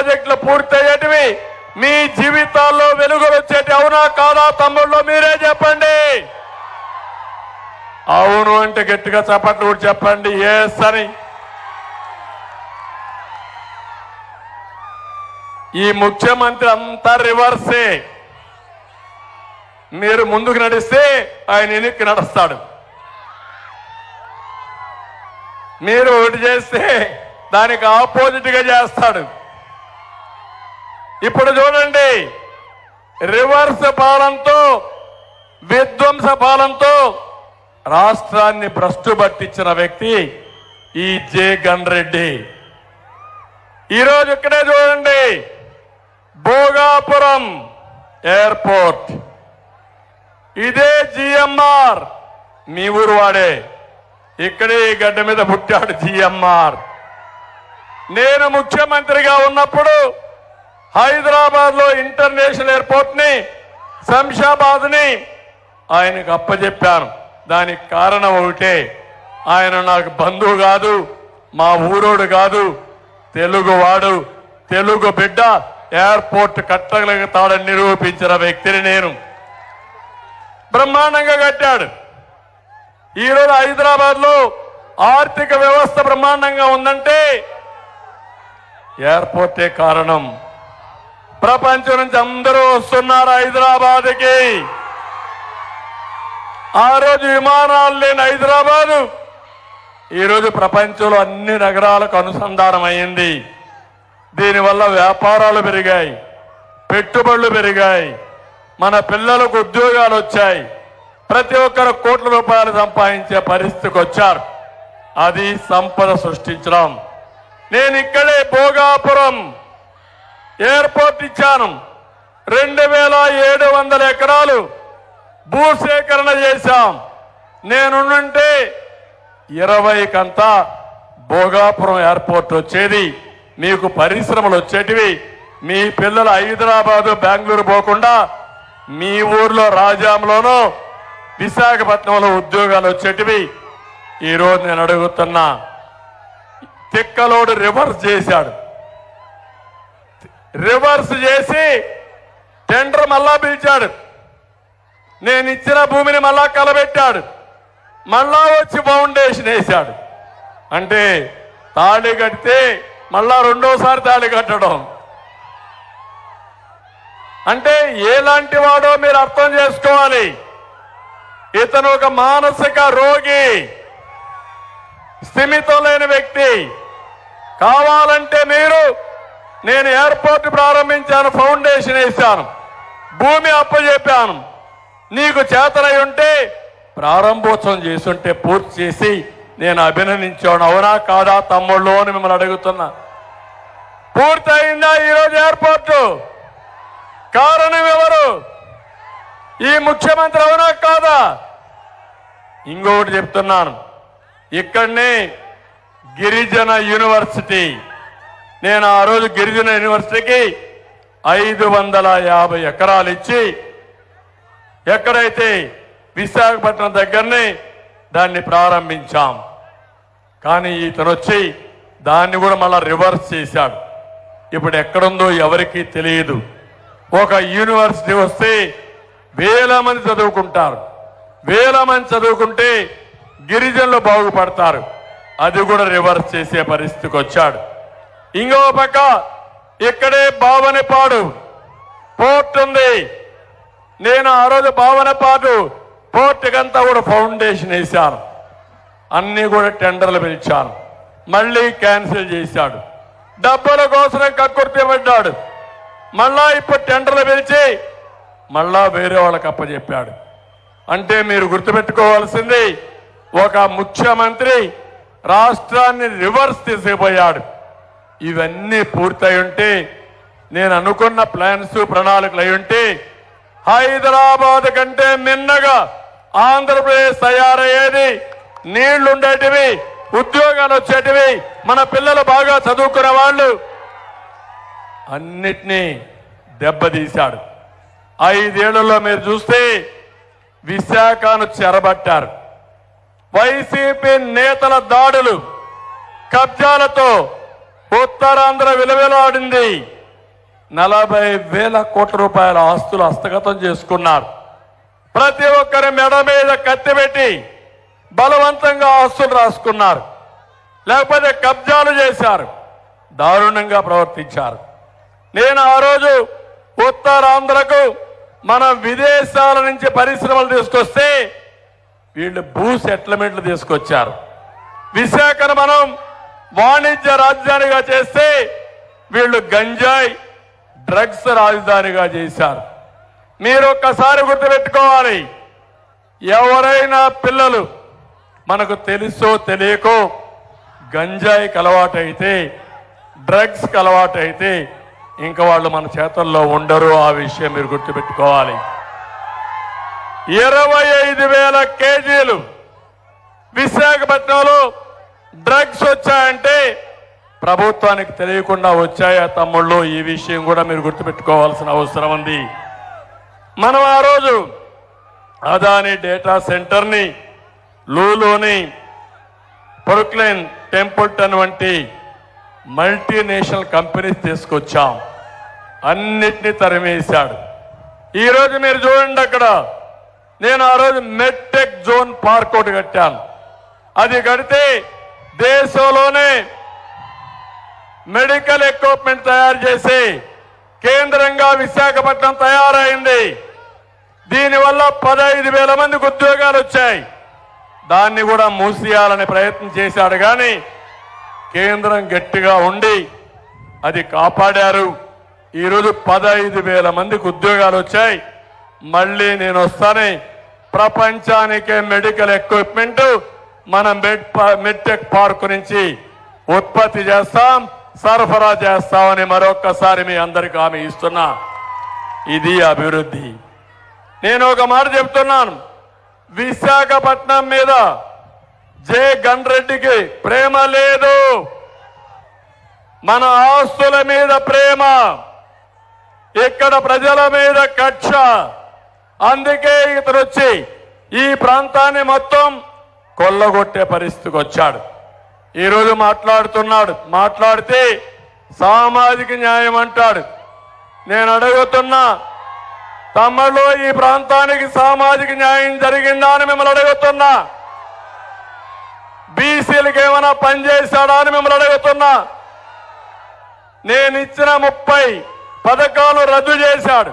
ప్రాజెక్టులు పూర్తయ్యేటివి, మీ జీవితాల్లో వెలుగులు వచ్చేటి. అవునా కాదా తమ్ముళ్ళు? మీరే చెప్పండి. అవును అంటే గట్టిగా చప్పట్లు కూడా చెప్పండి ఎస్ అని. ఈ ముఖ్యమంత్రి అంతా రివర్సే. మీరు ముందుకు నడిస్తే ఆయన వెనక్కి నడుస్తాడు. మీరు ఒకటి చేస్తే దానికి ఆపోజిట్ గా చేస్తాడు. ఇప్పుడు చూడండి, రివర్స్ పాలనతో, విధ్వంస పాలనతో రాష్ట్రాన్ని భ్రష్టు పట్టించిన వ్యక్తి ఈ జగన్ రెడ్డి. ఈరోజు ఇక్కడే చూడండి, భోగాపురం ఎయిర్పోర్ట్, ఇదే జిఎంఆర్, మీ ఊరు వాడే, ఇక్కడే ఈ గడ్డ మీద పుట్టాడు జిఎంఆర్. నేను ముఖ్యమంత్రిగా ఉన్నప్పుడు హైదరాబాద్ లో ఇంటర్నేషనల్ ఎయిర్పోర్ట్ ని, శంషాబాద్ ని ఆయనకు అప్పచెప్పాను. దానికి కారణం ఒకటే, ఆయన నాకు బంధువు కాదు, మా ఊరోడు కాదు, తెలుగువాడు, తెలుగు బిడ్డ, ఎయిర్పోర్ట్ కట్టగలుగుతాడని నిరూపించిన వ్యక్తిని నేను. బ్రహ్మాండంగా కట్టాడు. ఈరోజు హైదరాబాద్ లో ఆర్థిక వ్యవస్థ బ్రహ్మాండంగా ఉందంటే ఎయిర్పోర్టే కారణం. ప్రపంచం నుంచి అందరూ వస్తున్నారు హైదరాబాద్కి. ఆ రోజు విమానాలు లేని హైదరాబాదు ఈరోజు ప్రపంచంలో అన్ని నగరాలకు అనుసంధానం అయింది. దీనివల్ల వ్యాపారాలు పెరిగాయి, పెట్టుబడులు పెరిగాయి, మన పిల్లలకు ఉద్యోగాలు వచ్చాయి, ప్రతి ఒక్కరు కోట్ల రూపాయలు సంపాదించే పరిస్థితికి వచ్చారు. అది సంపద సృష్టించడం. నేను ఇక్కడే భోగాపురం ఎయిర్పోర్ట్ ఇచ్చాను. 2700 ఎకరాలు భూసేకరణ చేశాం. నేనుంటే 20 కంతా భోగాపురం ఎయిర్పోర్ట్ వచ్చేది, మీకు పరిశ్రమలు వచ్చేటివి. మీ పిల్లలు హైదరాబాదు, బెంగళూరు పోకుండా మీ ఊర్లో రాజాంలోనో విశాఖపట్నంలో ఉద్యోగాలు వచ్చేటివి. ఈరోజు నేను అడుగుతున్నా, తిక్కలోడు రివర్స్ చేశాడు. రివర్స్ చేసి టెండర్ మళ్ళా పిలిచాడు. నేను ఇచ్చిన భూమిని మళ్ళా కలబెట్టాడు. మళ్ళా వచ్చి ఫౌండేషన్ వేశాడు. అంటే తాళి కడితే మళ్ళా రెండోసారి తాళి కట్టడం. అంటే ఎలాంటి వాడో మీరు అర్థం చేసుకోవాలి. ఇతను ఒక మానసిక రోగి, స్థిమితం లేని వ్యక్తి. కావాలంటే మీరు, నేను ఎయిర్పోర్ట్ ప్రారంభించాను, ఫౌండేషన్ వేశాను, భూమి అప్పచెప్పాను, నీకు చేతనై ఉంటే ప్రారంభోత్సవం చేసుంటే పూర్తి చేసి నేను అభినందించాను. అవునా కాదా తమ్ముళ్ళు అని మిమ్మల్ని అడుగుతున్నా. పూర్తయిందా ఈరోజు ఎయిర్పోర్టు? కారణం ఎవరు? ఈ ముఖ్యమంత్రి. అవునా కాదా? ఇంకొకటి చెప్తున్నాను, ఇక్కడనే గిరిజన యూనివర్సిటీ, నేను ఆ రోజు గిరిజన యూనివర్సిటీకి 550 ఎకరాలు ఇచ్చి, ఎక్కడైతే విశాఖపట్నం దగ్గరనే దాన్ని ప్రారంభించాం. కానీ ఇతను వచ్చి దాన్ని కూడా మళ్ళా రివర్స్ చేశాడు. ఇప్పుడు ఎక్కడుందో ఎవరికీ తెలియదు. ఒక యూనివర్సిటీ వస్తే 1000 మంది చదువుకుంటారు. 1000 మంది చదువుకుంటే గిరిజనులు బాగుపడతారు. అది కూడా రివర్స్ చేసే పరిస్థితికి వచ్చాడు. ఇంకో పక్క ఇక్కడే బావనపాడు పోర్ట్ ఉంది. నేను ఆ రోజు బావనపాడు పోర్టుకంతా కూడా ఫౌండేషన్ వేశాను. అన్ని కూడా టెండర్లు పిలిచాను. మళ్ళీ క్యాన్సిల్ చేశాడు. డబ్బుల కోసం కక్కుర్తిపడ్డాడు. మళ్ళా ఇప్పుడు టెండర్లు పిలిచి మళ్ళా వేరే వాళ్ళకి అప్పచెప్పాడు. అంటే మీరు గుర్తుపెట్టుకోవాల్సింది, ఒక ముఖ్యమంత్రి రాష్ట్రాన్ని రివర్స్ తీసుకుపోయాడు. ఇవన్నీ పూర్తయి ఉంటే, నేను అనుకున్న ప్లాన్స్, ప్రణాళికలు అయి ఉంటే, హైదరాబాద్ కంటే మిన్నగా ఆంధ్రప్రదేశ్ తయారయ్యేది. నీళ్లుండేటివి, ఉద్యోగాలు వచ్చేటివి, మన పిల్లలు బాగా చదువుకునే వాళ్ళు. అన్నిటినీ దెబ్బతీశాడు. 5 ఏళ్లలో మీరు చూస్తే విశాఖను చెరబట్టారు. వైసీపీ నేతల దాడులు, కబ్జాలతో ఉత్తరాంధ్ర విలువలాడింది. 40,000 కోట్ల రూపాయల ఆస్తులు హస్తగతం చేసుకున్నారు. ప్రతి ఒక్కరి మెడ మీద కత్తి పెట్టి బలవంతంగా ఆస్తులు రాసుకున్నారు, లేకపోతే కబ్జాలు చేశారు, దారుణంగా ప్రవర్తించారు. నేను ఆ రోజు ఉత్తరాంధ్రకు మనం విదేశాల నుంచి పరిశ్రమలు తీసుకొస్తే వీళ్ళు భూ సెటిల్మెంట్లు తీసుకొచ్చారు. విశాఖను మనం వాణిజ్య రాజధానిగా చేస్తే వీళ్ళు గంజాయి డ్రగ్స్ రాజధానిగా చేశారు. మీరు ఒక్కసారి గుర్తుపెట్టుకోవాలి, ఎవరైనా పిల్లలు మనకు తెలుసో తెలియకో గంజాయికి అలవాటైతే, డ్రగ్స్కి అలవాటైతే ఇంకా వాళ్ళు మన చేతుల్లో ఉండరు. ఆ విషయం మీరు గుర్తుపెట్టుకోవాలి. 25,000 కేజీలు విశాఖపట్నంలో డ్రగ్స్ వచ్చాయంటే ప్రభుత్వానికి తెలియకుండా వచ్చాయా తమ్ముళ్ళు? ఈ విషయం కూడా మీరు గుర్తుపెట్టుకోవాల్సిన అవసరం ఉంది. మనం ఆ రోజు అదాని డేటా సెంటర్ని లూలోని పొరుక్లైన్ టెంపుల్టన్ వంటి మల్టీనేషనల్ కంపెనీస్ తీసుకొచ్చాం. అన్నిటినీ తరిమేశాడు. ఈరోజు మీరు చూడండి, అక్కడ నేను ఆ రోజు మెడ్టెక్ జోన్ పార్క్ ఒకటి కట్టాను. అది కడితే దేశంలోనే మెడికల్ ఎక్విప్మెంట్ తయారు చేసి కేంద్రంగా విశాఖపట్నం తయారైంది. దీనివల్ల 15,000 మందికి ఉద్యోగాలు వచ్చాయి. దాన్ని కూడా మూసేయాలని ప్రయత్నం చేశాడు, కానీ కేంద్రం గట్టిగా ఉండి అది కాపాడారు. ఈరోజు 15,000 మందికి ఉద్యోగాలు వచ్చాయి. మళ్ళీ నేను వస్తానే ప్రపంచానికే మెడికల్ ఎక్విప్మెంట్ మనం మెడ్టెక్ పార్క్ నుంచి ఉత్పత్తి చేస్తాం, సరఫరా చేస్తామని మరొక్కసారి మీ అందరికీ హామీ ఇస్తున్నా. ఇది అభివృద్ధి. నేను ఒక మాట చెప్తున్నాను, విశాఖపట్నం మీద జే గన్ రెడ్డికి ప్రేమ లేదు, మన ఆస్తుల మీద ప్రేమ, ఇక్కడ ప్రజల మీద కక్ష. అందుకే ఇతను వచ్చి ఈ ప్రాంతాన్ని మొత్తం కొల్లగొట్టే పరిస్థితికి వచ్చాడు. ఈరోజు మాట్లాడితే సామాజిక న్యాయం అంటాడు. నేను అడుగుతున్నా, తమ్ముళ్ళు ఈ ప్రాంతానికి సామాజిక న్యాయం జరిగిందా అని మిమ్మల్ని అడుగుతున్నా. బీసీలకు ఏమైనా పనిచేశాడా అని మిమ్మల్ని అడుగుతున్నా. నేను ఇచ్చిన 30 పథకాలు రద్దు చేశాడు.